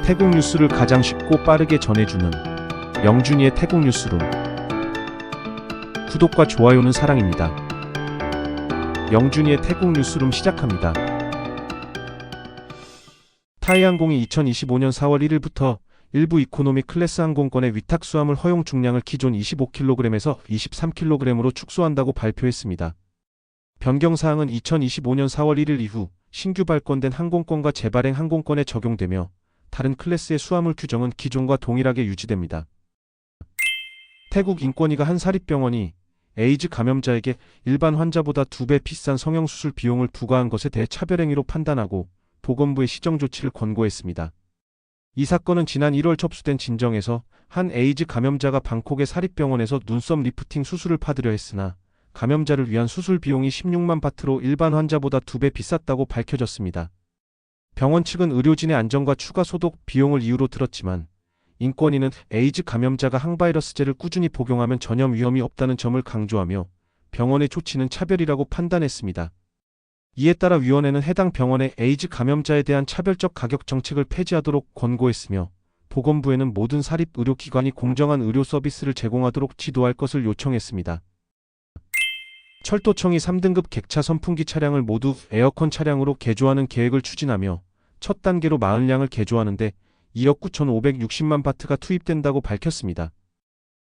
태국 뉴스를 가장 쉽고 빠르게 전해주는 영준이의 태국 뉴스룸. 구독과 좋아요는 사랑입니다. 영준이의 태국 뉴스룸 시작합니다. 타이항공이 2025년 4월 1일부터 일부 이코노미 클래스 항공권의 위탁 수화물 허용 중량을 기존 25kg에서 23kg으로 축소한다고 발표했습니다. 변경사항은 2025년 4월 1일 이후 신규 발권된 항공권과 재발행 항공권에 적용되며 다른 클래스의 수화물 규정은 기존과 동일하게 유지됩니다. 태국 인권위가 한 사립병원이 에이즈 감염자에게 일반 환자보다 2배 비싼 성형수술 비용을 부과한 것에 대해 차별행위로 판단하고 보건부에 시정 조치를 권고했습니다. 이 사건은 지난 1월 접수된 진정에서 한 에이즈 감염자가 방콕의 사립병원에서 눈썹 리프팅 수술을 받으려 했으나 감염자를 위한 수술 비용이 16만 바트로 일반 환자보다 2배 비쌌다고 밝혀졌습니다. 병원 측은 의료진의 안전과 추가 소독 비용을 이유로 들었지만 인권위는 에이즈 감염자가 항바이러스제를 꾸준히 복용하면 전염 위험이 없다는 점을 강조하며 병원의 조치는 차별이라고 판단했습니다. 이에 따라 위원회는 해당 병원의 에이즈 감염자에 대한 차별적 가격 정책을 폐지하도록 권고했으며 보건부에는 모든 사립의료기관이 공정한 의료 서비스를 제공하도록 지도할 것을 요청했습니다. 철도청이 3등급 객차 선풍기 차량을 모두 에어컨 차량으로 개조하는 계획을 추진하며 첫 단계로 40량을 개조하는데 2억 9,560만 바트가 투입된다고 밝혔습니다.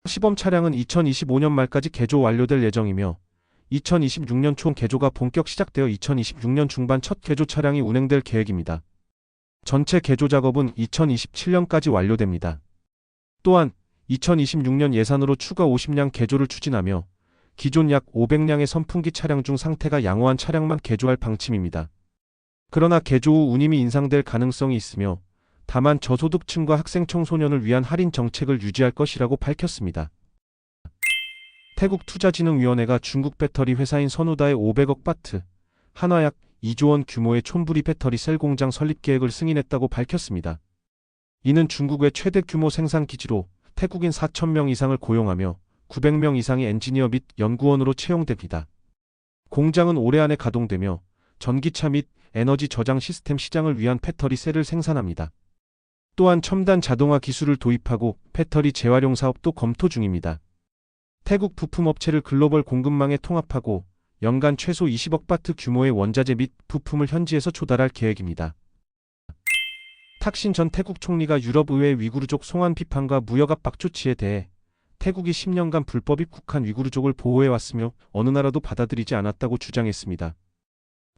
시범 차량은 2025년 말까지 개조 완료될 예정이며 2026년 초 개조가 본격 시작되어 2026년 중반 첫 개조 차량이 운행될 계획입니다. 전체 개조 작업은 2027년까지 완료됩니다. 또한 2026년 예산으로 추가 50량 개조를 추진하며 기존 약 500량의 선풍기 차량 중 상태가 양호한 차량만 개조할 방침입니다. 그러나 개조 후 운임이 인상될 가능성이 있으며 다만 저소득층과 학생 청소년을 위한 할인 정책을 유지할 것이라고 밝혔습니다. 태국투자진흥위원회가 중국 배터리 회사인 선우다의 500억 바트, 한화 약 2조 원 규모의 촌부리 배터리 셀 공장 설립 계획을 승인했다고 밝혔습니다. 이는 중국의 최대 규모 생산 기지로 태국인 4,000명 이상을 고용하며 900명 이상의 엔지니어 및 연구원으로 채용됩니다. 공장은 올해 안에 가동되며 전기차 및 에너지 저장 시스템 시장을 위한 배터리 셀을 생산합니다. 또한 첨단 자동화 기술을 도입하고 배터리 재활용 사업도 검토 중입니다. 태국 부품업체를 글로벌 공급망에 통합하고 연간 최소 20억 바트 규모의 원자재 및 부품을 현지에서 조달할 계획입니다. 탁신 전 태국 총리가 유럽의회 위구르족 송환 비판과 무역 압박 조치에 대해 태국이 10년간 불법 입국한 위구르족을 보호해왔으며 어느 나라도 받아들이지 않았다고 주장했습니다.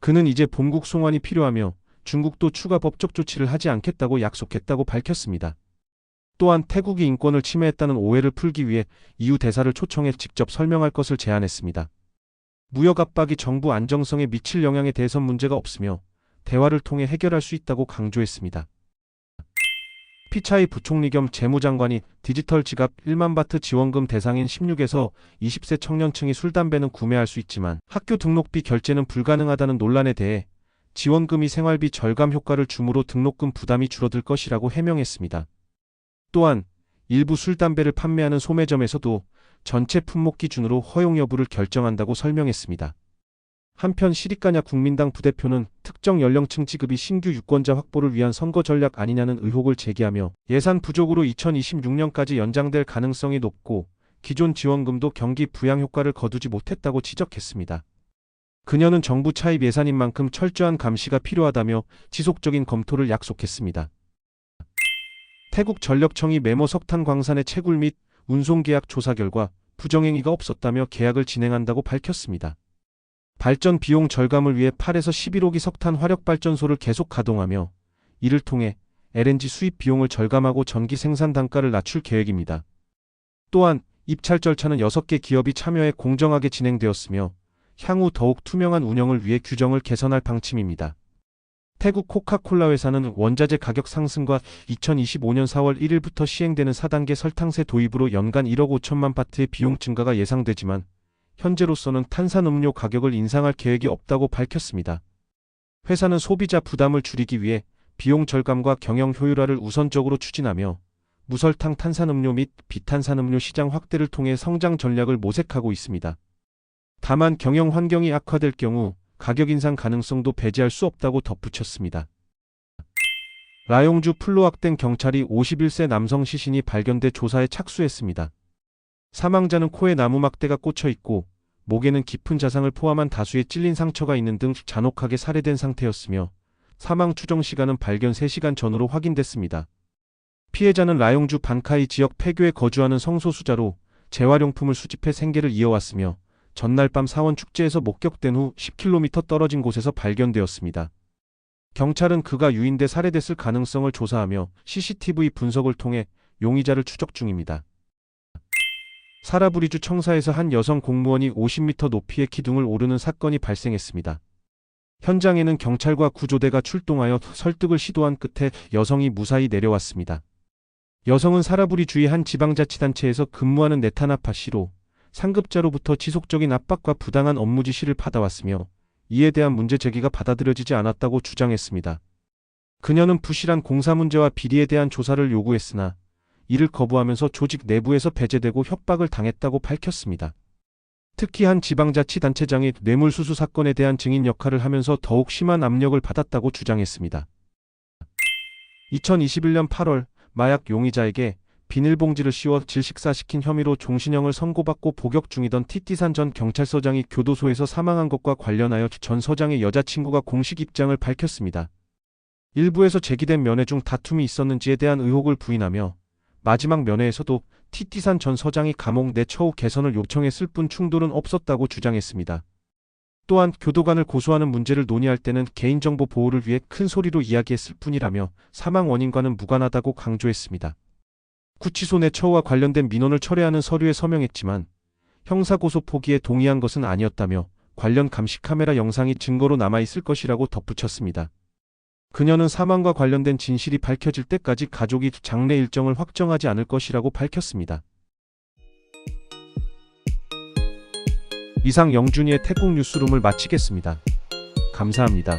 그는 이제 본국 송환이 필요하며 중국도 추가 법적 조치를 하지 않겠다고 약속했다고 밝혔습니다. 또한 태국이 인권을 침해했다는 오해를 풀기 위해 EU 대사를 초청해 직접 설명할 것을 제안했습니다. 무역 압박이 정부 안정성에 미칠 영향에 대해선 문제가 없으며 대화를 통해 해결할 수 있다고 강조했습니다. 피차이 부총리 겸 재무장관이 디지털 지갑 1만 바트 지원금 대상인 16에서 20세 청년층이 술, 담배는 구매할 수 있지만 학교 등록비 결제는 불가능하다는 논란에 대해 지원금이 생활비 절감 효과를 주므로 등록금 부담이 줄어들 것이라고 해명했습니다. 또한 일부 술, 담배를 판매하는 소매점에서도 전체 품목 기준으로 허용 여부를 결정한다고 설명했습니다. 한편 시리카냐 국민당 부대표는 특정 연령층 지급이 신규 유권자 확보를 위한 선거 전략 아니냐는 의혹을 제기하며 예산 부족으로 2026년까지 연장될 가능성이 높고 기존 지원금도 경기 부양 효과를 거두지 못했다고 지적했습니다. 그녀는 정부 차입 예산인 만큼 철저한 감시가 필요하다며 지속적인 검토를 약속했습니다. 태국 전력청이 메모 석탄 광산의 채굴 및 운송 계약 조사 결과 부정행위가 없었다며 계약을 진행한다고 밝혔습니다. 발전 비용 절감을 위해 8에서 11호기 석탄 화력발전소를 계속 가동하며 이를 통해 LNG 수입 비용을 절감하고 전기 생산 단가를 낮출 계획입니다. 또한 입찰 절차는 6개 기업이 참여해 공정하게 진행되었으며 향후 더욱 투명한 운영을 위해 규정을 개선할 방침입니다. 태국 코카콜라 회사는 원자재 가격 상승과 2025년 4월 1일부터 시행되는 4단계 설탕세 도입으로 연간 1억 5천만 바트의 비용 증가가 예상되지만 현재로서는 탄산음료 가격을 인상할 계획이 없다고 밝혔습니다. 회사는 소비자 부담을 줄이기 위해 비용 절감과 경영 효율화를 우선적으로 추진하며 무설탕 탄산음료 및 비탄산음료 시장 확대를 통해 성장 전략을 모색하고 있습니다. 다만 경영 환경이 악화될 경우 가격 인상 가능성도 배제할 수 없다고 덧붙였습니다. 라용주 플로악된 경찰이 51세 남성 시신이 발견돼 조사에 착수했습니다. 사망자는 코에 나무막대가 꽂혀 있고 목에는 깊은 자상을 포함한 다수의 찔린 상처가 있는 등 잔혹하게 살해된 상태였으며 사망 추정 시간은 발견 3시간 전으로 확인됐습니다. 피해자는 라용주 반카이 지역 폐교에 거주하는 성소수자로 재활용품을 수집해 생계를 이어왔으며 전날 밤 사원 축제에서 목격된 후 10km 떨어진 곳에서 발견되었습니다. 경찰은 그가 유인돼 살해됐을 가능성을 조사하며 CCTV 분석을 통해 용의자를 추적 중입니다. 사라브리주 청사에서 한 여성 공무원이 50m 높이의 기둥을 오르는 사건이 발생했습니다. 현장에는 경찰과 구조대가 출동하여 설득을 시도한 끝에 여성이 무사히 내려왔습니다. 여성은 사라브리주의 한 지방자치단체에서 근무하는 네타나파 씨로 상급자로부터 지속적인 압박과 부당한 업무 지시를 받아왔으며 이에 대한 문제 제기가 받아들여지지 않았다고 주장했습니다. 그녀는 부실한 공사 문제와 비리에 대한 조사를 요구했으나 이를 거부하면서 조직 내부에서 배제되고 협박을 당했다고 밝혔습니다. 특히 한 지방자치단체장이 뇌물수수 사건에 대한 증인 역할을 하면서 더욱 심한 압력을 받았다고 주장했습니다. 2021년 8월 마약 용의자에게 비닐봉지를 씌워 질식사시킨 혐의로 종신형을 선고받고 복역 중이던 티티산 전 경찰서장이 교도소에서 사망한 것과 관련하여 전 서장의 여자친구가 공식 입장을 밝혔습니다. 일부에서 제기된 면회 중 다툼이 있었는지에 대한 의혹을 부인하며 마지막 면회에서도 티티산 전 서장이 감옥 내 처우 개선을 요청했을 뿐 충돌은 없었다고 주장했습니다. 또한 교도관을 고소하는 문제를 논의할 때는 개인정보 보호를 위해 큰 소리로 이야기했을 뿐이라며 사망 원인과는 무관하다고 강조했습니다. 구치소 내 처우와 관련된 민원을 철회하는 서류에 서명했지만 형사고소 포기에 동의한 것은 아니었다며 관련 감시 카메라 영상이 증거로 남아있을 것이라고 덧붙였습니다. 그녀는 사망과 관련된 진실이 밝혀질 때까지 가족이 장례 일정을 확정하지 않을 것이라고 밝혔습니다. 이상 영준이의 태국 뉴스룸을 마치겠습니다. 감사합니다.